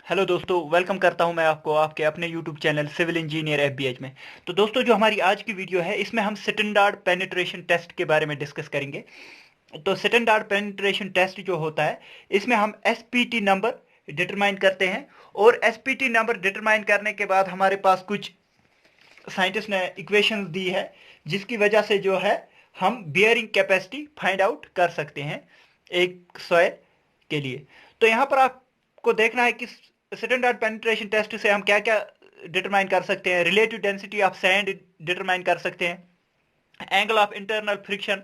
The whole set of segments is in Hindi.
हेलो दोस्तों, वेलकम करता हूं मैं आपको आपके अपने यूट्यूब चैनल सिविल इंजीनियर एफबीएच में। तो दोस्तों, जो हमारी आज की वीडियो है इसमें हम स्टैंडर्ड पेनिट्रेशन टेस्ट के बारे में डिस्कस करेंगे। तो स्टैंडर्ड पेनिट्रेशन टेस्ट जो होता है इसमें हम एसपीटी नंबर डिटरमाइन करते हैं, और एसपीटी नंबर डिटरमाइन करने के बाद हमारे पास कुछ साइंटिस्ट ने इक्वेशन दी है जिसकी वजह से जो है हम बियरिंग कैपेसिटी फाइंड आउट कर सकते हैं एक सॉइल के लिए। तो यहाँ पर आपको देखना है कि स्टैंडर्ड पेनिट्रेशन टेस्ट से हम क्या क्या डिटरमाइन कर सकते हैं। Relative density of sand determine कर सकते हैं, angle of internal friction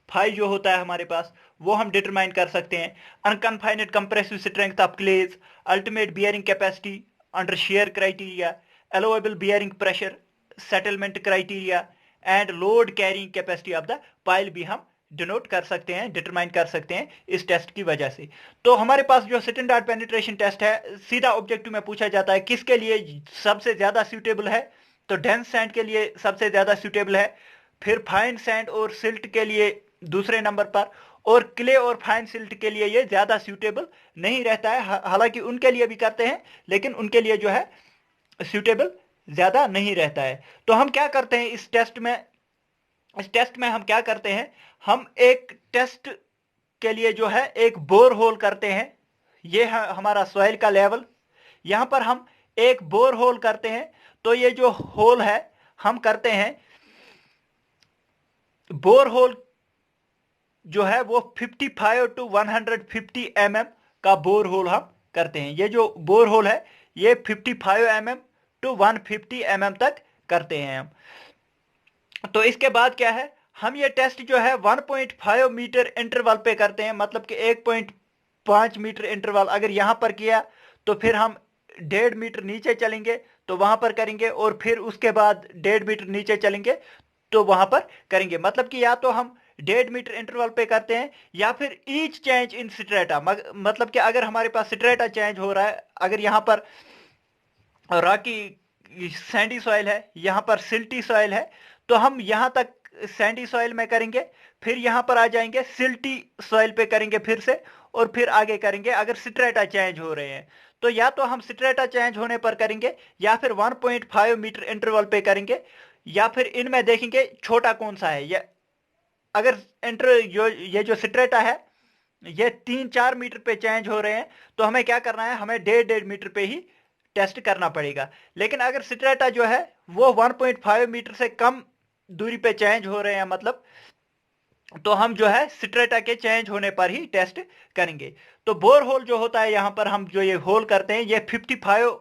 phi जो होता है हमारे पास वो हम डिटरमाइन कर सकते हैं, unconfined compressive strength of clays, ultimate bearing capacity under shear criteria, allowable bearing pressure, settlement criteria and load carrying capacity of the pile भी हम डिनोट कर सकते हैं, डिटरमाइन कर सकते हैं इस टेस्ट की वजह से। तो हमारे पास जो स्टैंडर्ड पेनिट्रेशन टेस्ट है सीधा ऑब्जेक्टिव में पूछा जाता है किसके लिए सबसे ज्यादा सूटेबल है। तो डेंस सैंड के लिए सबसे ज्यादा सूटेबल है, फिर फाइन सैंड और सिल्ट के लिए दूसरे नंबर पर, और क्ले और फाइन सिल्ट के लिए ये ज्यादा सूटेबल नहीं रहता है। हालांकि उनके लिए भी करते हैं लेकिन उनके लिए जो है सूटेबल ज्यादा नहीं रहता है। तो हम क्या करते हैं इस टेस्ट में हम क्या करते हैं, हम एक टेस्ट के लिए जो है एक बोर होल करते हैं। ये है हमारा सॉइल का लेवल, यहां पर हम एक बोर होल करते हैं। तो ये जो होल है हम करते हैं, बोर होल जो है वो 55 टू 150 mm का बोर होल हम करते हैं। ये जो बोर होल है ये 55 mm टू 150 mm तक करते हैं हम। तो इसके बाद क्या है, हम ये टेस्ट जो है 1.5 मीटर इंटरवल पे करते हैं, मतलब कि 1.5 मीटर इंटरवल अगर यहां पर किया तो फिर हम 1.5 मीटर नीचे चलेंगे तो वहां पर करेंगे, और फिर उसके बाद 1.5 मीटर नीचे चलेंगे तो वहां पर करेंगे। मतलब कि या तो हम 1.5 मीटर इंटरवल पे करते हैं या फिर ईच चेंज इन स्ट्रेटा, मतलब कि अगर हमारे पास स्ट्रेटा चेंज हो रहा है, अगर यहाँ पर रॉकी सैंडी सॉइल है, यहाँ पर सिल्टी सॉइल है, तो हम यहाँ तक सैंडी सॉइल में करेंगे, फिर यहाँ पर आ जाएंगे सिल्टी सॉइल पे करेंगे फिर से, और फिर आगे करेंगे अगर स्ट्रेटा चेंज हो रहे हैं। तो या तो हम स्ट्रेटा चेंज होने पर करेंगे या फिर 1.5 मीटर इंटरवल पे करेंगे, या फिर इनमें देखेंगे छोटा कौन सा है। या अगर ये जो स्ट्रेटा है ये 3-4 मीटर पे चेंज हो रहे हैं तो हमें क्या करना है, हमें 1.5 मीटर पे ही टेस्ट करना पड़ेगा। लेकिन अगर स्ट्रेटा जो है वो 1.5 मीटर से कम दूरी पे चेंज हो रहे हैं, मतलब तो हम जो है स्ट्रेटा के चेंज होने पर ही टेस्ट करेंगे। तो बोर होल जो होता है यहाँ पर हम जो ये होल करते हैं ये 55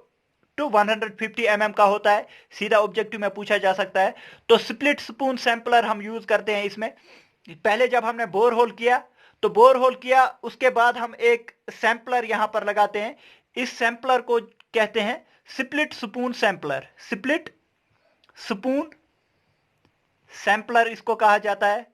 टू 150 mm का होता है, सीधा ऑब्जेक्टिव में पूछा जा सकता है। तो स्प्लिट स्पून सैंपलर हम यूज करते हैं इसमें। पहले जब हमने बोर होल किया तो बोर होल किया उसके बाद हम एक सैंपलर यहां पर लगाते हैं। इस सैंपलर को कहते हैं split spoon sampler. Split spoon sampler इसको कहा जाता है।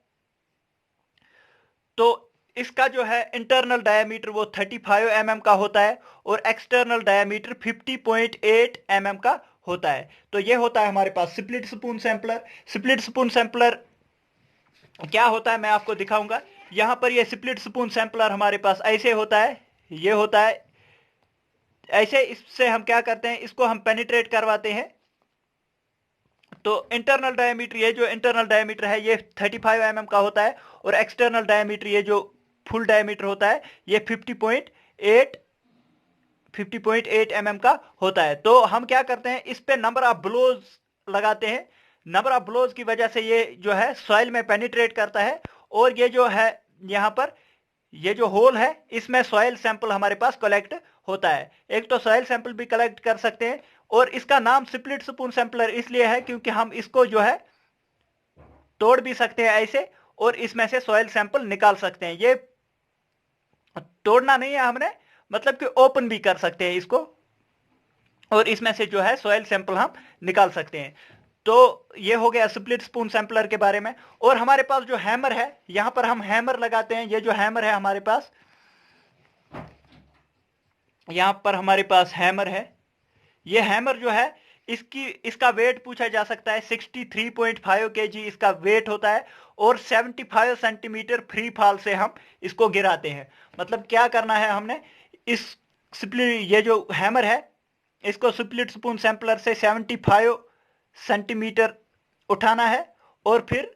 तो इसका जो है इंटरनल डायमीटर वो 35 mm का होता है और एक्सटर्नल डायमीटर 50.8 mm का होता है। तो ये होता है हमारे पास split spoon sampler. Split spoon sampler क्या होता है मैं आपको दिखाऊंगा। यहां पर ये स्प्लिट स्पून सैंपलर हमारे पास ऐसे होता है, ये होता है ऐसे। इससे हम क्या करते हैं, इसको हम पेनिट्रेट करवाते हैं। तो इंटरनल डायमीटर, ये जो इंटरनल डायमीटर है ये 35 mm का होता है, और एक्सटर्नल डायमीटर ये जो फुल डायमीटर होता है ये 50.8 mm का होता है। तो हम क्या करते हैं, इस पे नंबर ऑफ ब्लोज लगाते हैं। नंबर ऑफ ब्लोज की वजह से ये जो है सॉइल में पेनिट्रेट करता है, और ये जो है यहाँ पर ये जो होल है इसमें सॉइल सैंपल हमारे पास कलेक्ट होता है। एक तो सॉइल सैंपल भी कलेक्ट कर सकते हैं, और इसका नाम स्प्लिट स्पून सैंपलर इसलिए है क्योंकि हम इसको जो है तोड़ भी सकते हैं ऐसे, और इसमें से सॉइल सैंपल निकाल सकते हैं। ये तोड़ना नहीं है हमने, मतलब कि ओपन भी कर सकते हैं इसको, और इसमें से जो है सॉइल सैंपल हम निकाल सकते हैं। तो ये हो गया स्प्लिट स्पून सैंपलर के बारे में। और हमारे पास जो हैमर है, यहां पर हम हैमर लगाते हैं। ये जो हैमर है हमारे पास, यहां पर हमारे पास हैमर है। ये हैमर जो है इसका वेट पूछा जा सकता है। 63.5 kg इसका वेट होता है, और 75 सेंटीमीटर फ्री फॉल से हम इसको गिराते हैं। मतलब क्या करना है हमने, इस स्प्लिट, ये जो हैमर है इसको स्प्लिट स्पून सैंपलर से 75 सेंटीमीटर उठाना है और फिर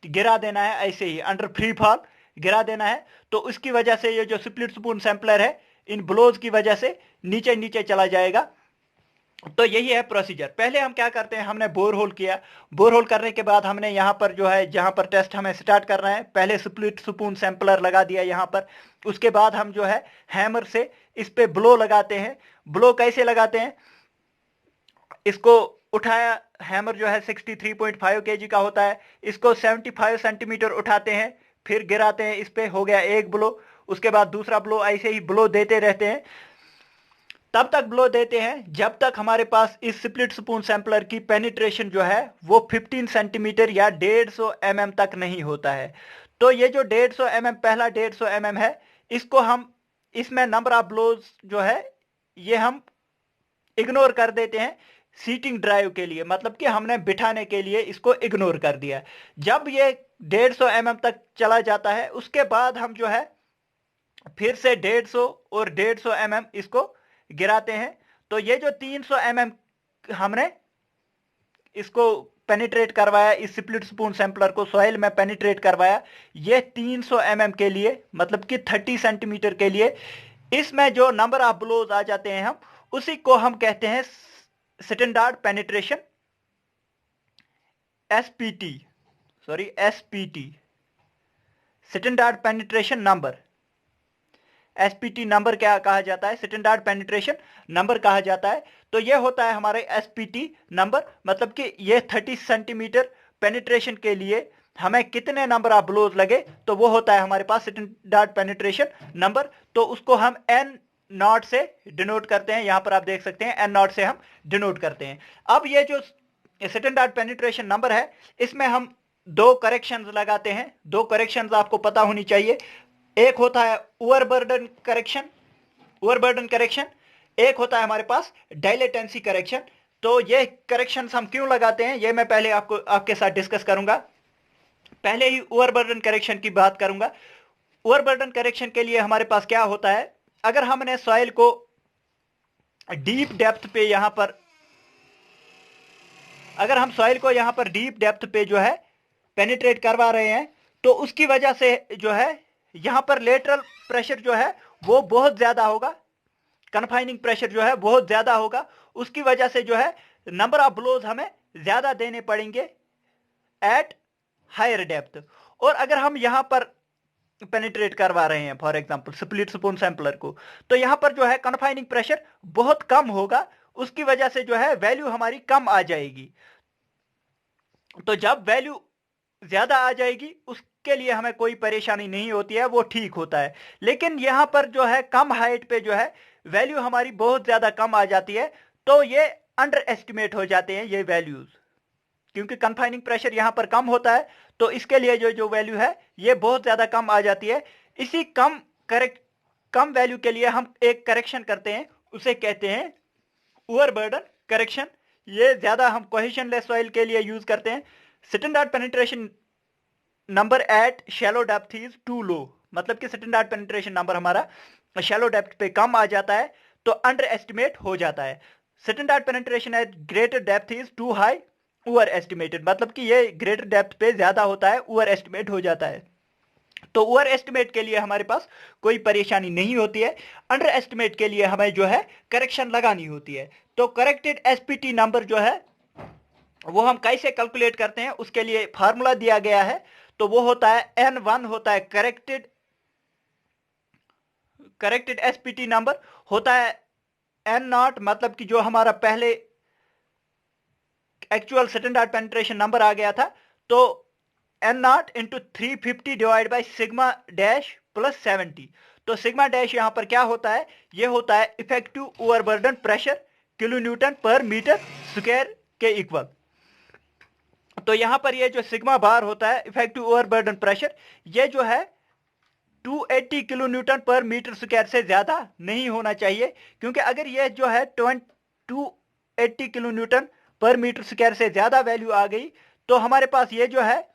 गिरा देना है, ऐसे ही अंडर फ्री फॉल गिरा देना है। तो उसकी वजह से ये जो स्प्लिट स्पून सैंपलर है इन ब्लोज की वजह से नीचे नीचे चला जाएगा। तो यही है प्रोसीजर। पहले हम क्या करते हैं, हमने बोर होल किया, बोर होल करने के बाद हमने यहाँ पर जो है जहाँ पर टेस्ट हमें स्टार्ट करना है पहले स्प्लिट स्पून सैंपलर लगा दिया यहाँ पर। उसके बाद हम जो है हैमर से इस पे ब्लो लगाते हैं। ब्लो कैसे लगाते हैं, इसको उठाया, हैमर जो है 63.5 केजी का होता है, इसको 75 सेंटीमीटर उठाते हैं, फिर गिराते हैं, इस पे हो गया एक ब्लो। उसके बाद दूसरा ब्लो, ऐसे ही ब्लो देते रहते हैं, तब तक ब्लो देते हैं जब तक हमारे पास इस स्प्लिट स्पून सैंपलर की पेनिट्रेशन जो है वो 15 सेंटीमीटर या 150 mm तक नहीं होता है। तो ये जो 150 mm, पहला 150 mm है, इसको हम, इसमें नंबर ऑफ ब्लोज जो है ये हम इग्नोर कर देते हैं सीटिंग ड्राइव के लिए, मतलब कि हमने बिठाने के लिए इसको इग्नोर कर दिया। जब ये 150 mm तक चला जाता है उसके बाद हम जो है फिर से 150 और 150 mm इसको गिराते हैं। तो ये जो 300 mm हमने इसको पेनिट्रेट करवाया, इस स्प्लिट स्पून सैंपलर को सॉइल में पेनिट्रेट करवाया, ये 300 mm के लिए, मतलब कि 30 सेंटीमीटर के लिए, इसमें जो नंबर ऑफ ब्लोज आ जाते हैं हम उसी को हम कहते हैं standard penetration, SPT, sorry SPT, standard penetration number. SPT number क्या कहा जाता है, स्टैंडर्ड पेनिट्रेशन नंबर कहा जाता है। तो ये होता है हमारे एसपीटी नंबर, मतलब कि ये 30 सेंटीमीटर पेनिट्रेशन के लिए हमें कितने नंबर ऑफ ब्लोज लगे, तो वो होता है हमारे पास स्टैंडर्ड पेनिट्रेशन नंबर। तो उसको हम एन नॉट से डिनोट करते हैं, यहां पर आप देख सकते हैं एन नॉट से हम डिनोट करते हैं। अब ये जो स्टैंडर्ड पेनिट्रेशन नंबर है इसमें हम दो करेक्शंस लगाते हैं। दो करेक्शंस आपको पता होनी चाहिए, एक होता है ओवरबर्डन करेक्शन, ओवरबर्डन करेक्शन, एक होता है हमारे पास डायलेटेंसी करेक्शन। तो ये करेक्शंस हम क्यों लगाते हैं ये मैं पहले आपको आपके साथ डिस्कस करूंगा। पहले ही ओवरबर्डन करेक्शन की बात करूंगा। ओवरबर्डन करेक्शन के लिए हमारे पास क्या होता है, अगर हमने सॉइल को डीप डेप्थ पे यहां पर, अगर हम सॉइल को यहां पर डीप डेप्थ पे जो है पेनिट्रेट करवा रहे हैं तो उसकी वजह से जो है यहां पर लेटरल प्रेशर जो है वो बहुत ज्यादा होगा, कन्फाइनिंग प्रेशर जो है बहुत ज्यादा होगा। उसकी वजह से जो है नंबर ऑफ ब्लोज हमें ज्यादा देने पड़ेंगे एट हायर डेप्थ। और अगर हम यहां पर पेनिट्रेट करवा रहे हैं for example split spoon sampler को, तो यहां पर जो है कन्फाइनिंग प्रेशर बहुत कम होगा, उसकी वजह से जो है वैल्यू हमारी कम आ जाएगी। तो जब वैल्यू ज्यादा आ जाएगी उसके लिए हमें कोई परेशानी नहीं होती है, वो ठीक होता है। लेकिन यहां पर जो है कम हाइट पे जो है वैल्यू हमारी बहुत ज्यादा कम आ जाती है, तो ये अंडर एस्टिमेट हो जाते हैं ये वैल्यूज, क्योंकि कन्फाइनिंग प्रेशर यहां पर कम होता है। तो इसके लिए जो जो वैल्यू है ये बहुत ज्यादा कम आ जाती है। इसी कम वैल्यू के लिए हम एक करेक्शन करते हैं, उसे कहते हैं ओवरबर्डन करेक्शन। ये ज्यादा हम कोहेशनलेस सॉइल के लिए यूज करते हैं। Standard penetration number at shallow depth is too low, मतलब कि स्टैंडर्ड पेनिट्रेशन नंबर हमारा शैलो डेप्थ पे कम आ जाता है तो अंडर एस्टिमेट हो जाता है। Standard penetration at greater depth is too high over estimated, मतलब कि ये ग्रेटर डेप्थ पे ज्यादा होता है, ओवर एस्टिमेट हो जाता है। तो ओवर एस्टिमेट के लिए हमारे पास कोई परेशानी नहीं होती है, अंडर एस्टिमेट के लिए हमें जो है करेक्शन लगानी होती है। तो करेक्टेड एसपीटी नंबर जो है वो हम कैसे कैलकुलेट करते हैं, उसके लिए फार्मूला दिया गया है। तो वो होता है N1 होता है करेक्टेड एसपीटी नंबर, होता है N नॉट, मतलब कि जो हमारा पहले एक्चुअल स्टैंडर्ड पेनिट्रेशन नंबर आ गया था, तो N not into 350 divide by sigma dash plus 70। तो सिग्मा डैश यहां पर क्या होता है, ये होता है effective overburden pressure kilo newton per metre square के इक्वल। तो यहां पर ये जो सिग्मा बार होता है इफेक्टिव ओवरबर्डन प्रेशर, ये जो है 280 kilo newton per metre square से ज्यादा नहीं होना चाहिए, क्योंकि अगर ये जो है 280 kilo newton per metre square से ज्यादा वैल्यू आ गई तो हमारे पास ये जो है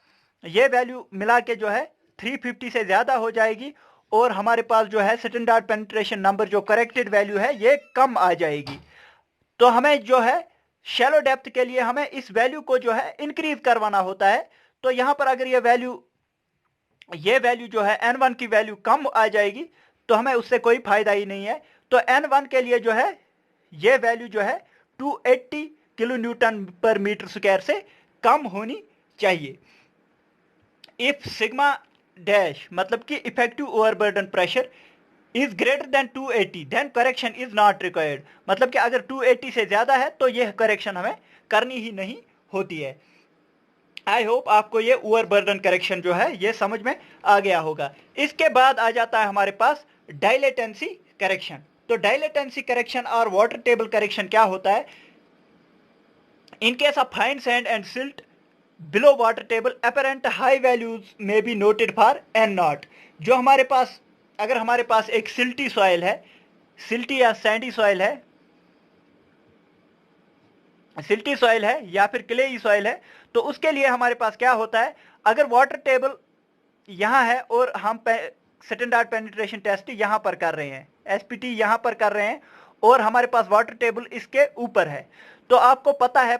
ये वैल्यू मिला के जो है 350 से ज्यादा हो जाएगी, और हमारे पास जो है स्टैंडर्ड पेनिट्रेशन नंबर जो करेक्टेड वैल्यू है ये कम आ जाएगी। तो हमें जो है शैलो डेप्थ के लिए हमें इस वैल्यू को जो है इंक्रीज करवाना होता है। तो यहां पर अगर ये वैल्यू जो है n1 की वैल्यू कम आ जाएगी तो हमें उससे कोई फायदा ही नहीं है। तो n1 के लिए जो है ये वैल्यू जो है 280 kilo newton per metre square से कम होनी चाहिए। इफ सिग्मा डैश मतलब कि effective overburden pressure is greater than 280 then correction is not required, मतलब कि अगर 280 से ज्यादा है तो यह करेक्शन हमें करनी ही नहीं होती है। आई होप आपको ये ओवरबर्डन करेक्शन जो है ये समझ में आ गया होगा। इसके बाद आ जाता है हमारे पास डाइलेटेंसी करेक्शन। तो डाइलेटेंसी करेक्शन और वाटर टेबल करेक्शन क्या होता है? In case of fine sand and silt below water table apparent high values में be noted for N not. जो हमारे पास अगर हमारे पास एक सिल्टी सॉइल है, सिल्टी या सैंडी सॉइल है, सिल्टी सॉइल है या फिर क्लेई सॉइल है, तो उसके लिए हमारे पास क्या होता है, अगर वाटर टेबल यहां है और हम स्टैंडर्ड पेनिट्रेशन टेस्ट यहां पर कर रहे हैं, एसपीटी यहां पर कर रहे हैं और हमारे पास वाटर टेबल इसके ऊपर है, तो आपको पता है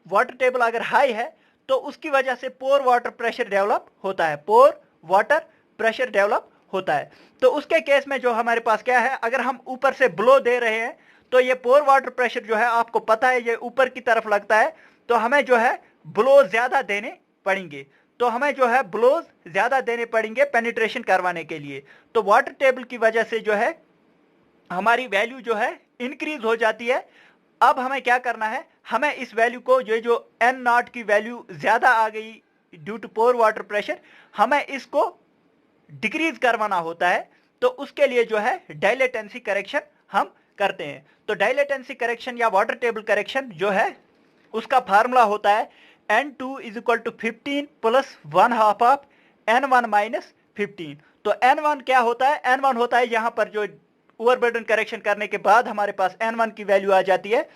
वाटर टेबल अगर हाई है तो उसकी वजह से पोर वाटर प्रेशर डेवलप होता है, पोर वाटर प्रेशर डेवलप होता है। तो उसके केस में जो हमारे पास क्या है, अगर हम ऊपर से ब्लो दे रहे हैं तो ये पोर वाटर प्रेशर जो है आपको पता है ये ऊपर की तरफ लगता है, तो हमें जो है ब्लो ज्यादा देने पड़ेंगे, तो हमें जो है ब्लोज ज्यादा देने पड़ेंगे पेनिट्रेशन करवाने के लिए। तो वाटर टेबल की वजह से जो है हमारी वैल्यू जो है इंक्रीज हो जाती है। अब हमें क्या करना है, हमें इस वैल्यू को जो एन नॉट की वैल्यू ज्यादा आ गई due to pore water pressure, हमें इसको डिक्रीज करवाना होता है। तो उसके लिए जो है डाइलेटेंसी करेक्शन हम करते हैं। तो डाइलेटेंसी करेक्शन या वाटर टेबल करेक्शन जो है उसका फार्मूला होता है N2 is equal to 15 plus 1/2 of N1 minus 15। तो N1 क्या होता है, N1 होता है यहां पर जो ओवरबर्डन करेक्शन करने के बाद हमारे पास N1 की वैल्यू आ जाती है।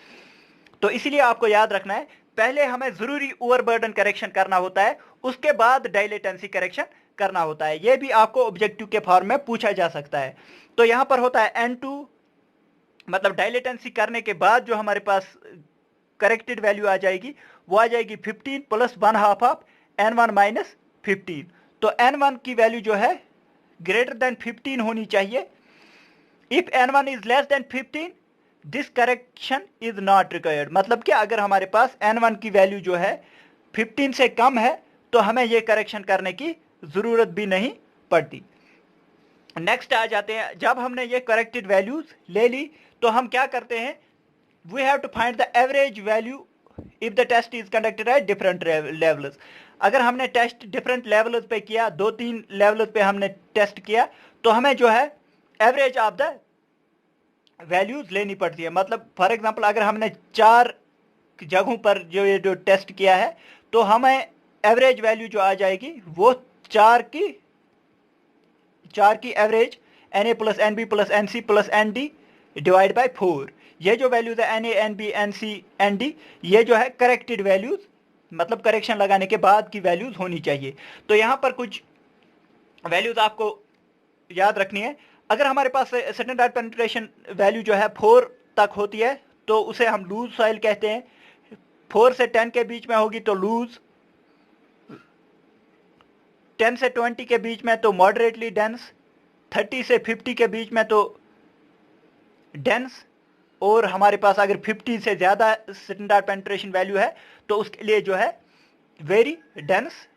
तो इसीलिए आपको याद रखना है पहले हमें जरूरी ओवरबर्डन करेक्शन करना होता है, उसके बाद डाइलेटेंसी करेक्शन करना होता है। यह भी आपको ऑब्जेक्टिव के फॉर्म में पूछा जा सकता है। तो यहां पर होता है N2 मतलब डाइलेटेंसी करने के बाद जो हमारे पास करेक्टेड वैल्यू आ जाएगी वो आ जाएगी 15 प्लस 1/2 ऑफ N1 माइनस 15। तो N1 की वैल्यू जो है ग्रेटर देन 15 होनी चाहिए। If N1 is less than 15 this correction is not required, मतलब कि अगर हमारे पास N1 की वैल्यू जो है 15 से कम है तो हमें यह करेक्शन करने की जरूरत भी नहीं पड़ती। नेक्स्ट आ जाते हैं, जब हमने ये करेक्टेड वैल्यूज ले ली तो हम क्या करते हैं, we have to find the average value if the test is conducted at different levels. अगर हमने टेस्ट डिफरेंट लेवल्स पे किया, 2-3 लेवल्स पे हमने टेस्ट किया, तो हमें जो है एवरेज ऑफ द वैल्यूज लेनी पड़ती है। मतलब फॉर एग्जांपल अगर हमने 4 जगहों पर जो टेस्ट किया है तो हमें एवरेज वैल्यू जो आ जाएगी वो 4 की average Na plus N B plus N C plus N D divide by 4। ये जो वैल्यूज है Na, NB, NC, ND ये जो है करेक्टेड वैल्यूज, मतलब करेक्शन लगाने के बाद की वैल्यूज होनी चाहिए। तो यहाँ पर कुछ वैल्यूज आपको याद रखनी है। अगर हमारे पास स्टैंडर्ड पेनिट्रेशन वैल्यू जो है 4 तक होती है तो उसे हम लूज सॉइल कहते हैं। 4 से 10 के बीच में होगी तो लूज, 10 से 20 के बीच में तो मॉडरेटली डेंस, 30 से 50 के बीच में तो डेंस, और हमारे पास अगर 50 से ज़्यादा स्टैंडर्ड पेनिट्रेशन वैल्यू है तो उसके लिए जो है वेरी डेंस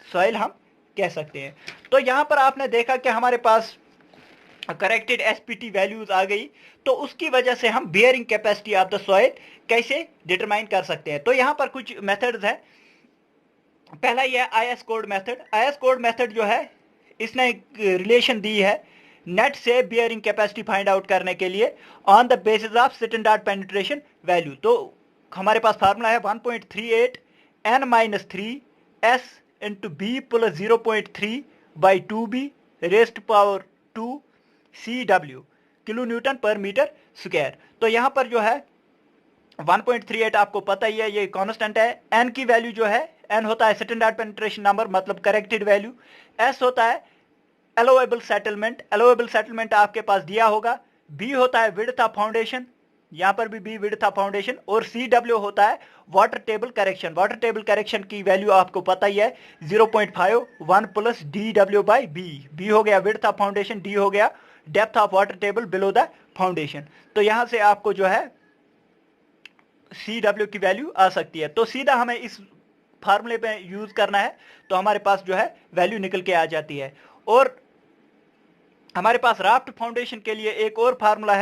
सॉइल हम कह सकते हैं। तो यहाँ पर आपने देखा कि हमारे पास करेक्टेड एसपीटी वैल्यूज आ गई, तो उसकी वजह से हम bearing capacity of the soil कैसे डिटरमाइन कर सकते हैं। तो यहाँ पर कुछ मेथड्स हैं। पहला ये है IS code method. IS code method जो है इसने एक रिलेशन दी है नेट से बियरिंग कैपेसिटी फाइंड आउट करने के लिए on the basis of standard penetration value. तो हमारे पास फार्मूला है 1.38 n minus 3 s into B plus 0.3 by 2b rest power 2 CW kilo newton per metre square. तो यहाँ पर जो है 1.38 आपको पता ही है ये कांस्टेंट है। n की वैल्यू जो है n होता है स्टैंडर्ड पेनिट्रेशन नंबर मतलब करेक्टेड वैल्यू, s होता है एलोवेबल सेटलमेंट आपके पास दिया होगा। बी होता है विड्थ ऑफ फाउंडेशन, यहां पर भी बी विड्थ ऑफ फाउंडेशन, और CW होता है वाटर टेबल करेक्शन की वैल्यू आपको पता ही है 0.5 1 प्लस DW बाई बी हो गया विड्थ ऑफ फाउंडेशन, डी हो गया depth of water table below the foundation. तो यहां से आपको जो है CW की वैल्यू आ सकती है। तो सीधा हमें इस फार्मूले पे यूज करना है, तो हमारे पास जो है वैल्यू निकल के आ जाती है। और हमारे पास राफ्ट फाउंडेशन के लिए एक और फार्मूला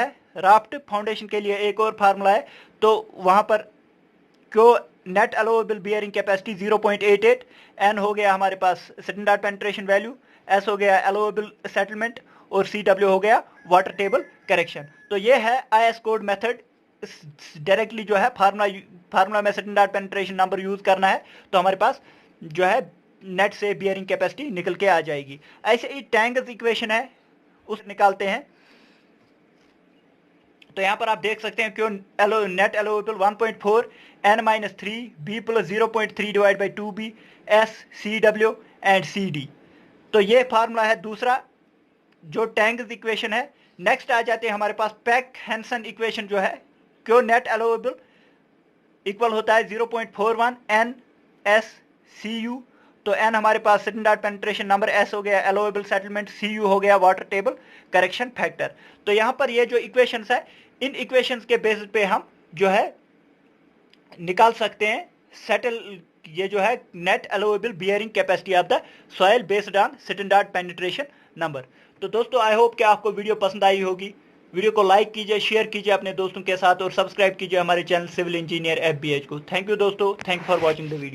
है, तो वहां पर q net allowable bearing capacity 0.88, N हो गया हमारे पास स्टैंडर्ड पेनिट्रेशन वैल्यू, एस हो गया अलोवेबल सेटलमेंट, और CW हो गया वाटर टेबल करेक्शन। तो ये है IS कोड मेथड, डायरेक्टली जो है फार्मूला में स्टैंडर्ड पेनिट्रेशन नंबर यूज करना है, तो हमारे पास जो है नेट से बियरिंग कैपेसिटी निकल के आ जाएगी। ऐसे ही टैंगस इक्वेशन है, उस निकालते हैं। तो यहां पर आप देख सकते हैं क्यों net allowable 1.4 n-3 b plus 0.3 divide by 2b s CW and CD। तो ये फार्मूला है दूसरा जो टैंगस इक्वेशन है। नेक्स्ट आ जाते हैं हमारे पास पैक हैंसन इक्वेशन, जो है क्यों नेट अलोवेबल इक्वल होता है 0.41 n s cu। तो n हमारे पास स्टैंडर्ड पेनिट्रेशन नंबर, s हो गया अलोवेबल सेटलमेंट, cu हो गया वाटर टेबल करेक्शन फैक्टर। तो यहां पर ये जो इक्वेशंस है, इन इक्वेशंस के बेसिस पे हम जो है निकाल सकते हैं ये जो है net allowable bearing capacity of the soil based on standard penetration number. तो दोस्तों आई होप कि आपको वीडियो पसंद आई होगी। वीडियो को लाइक कीजिए, शेयर कीजिए अपने दोस्तों के साथ, और सब्सक्राइब कीजिए हमारे चैनल सिविल इंजीनियर FBH को। थैंक यू दोस्तों, thank you for watching the video.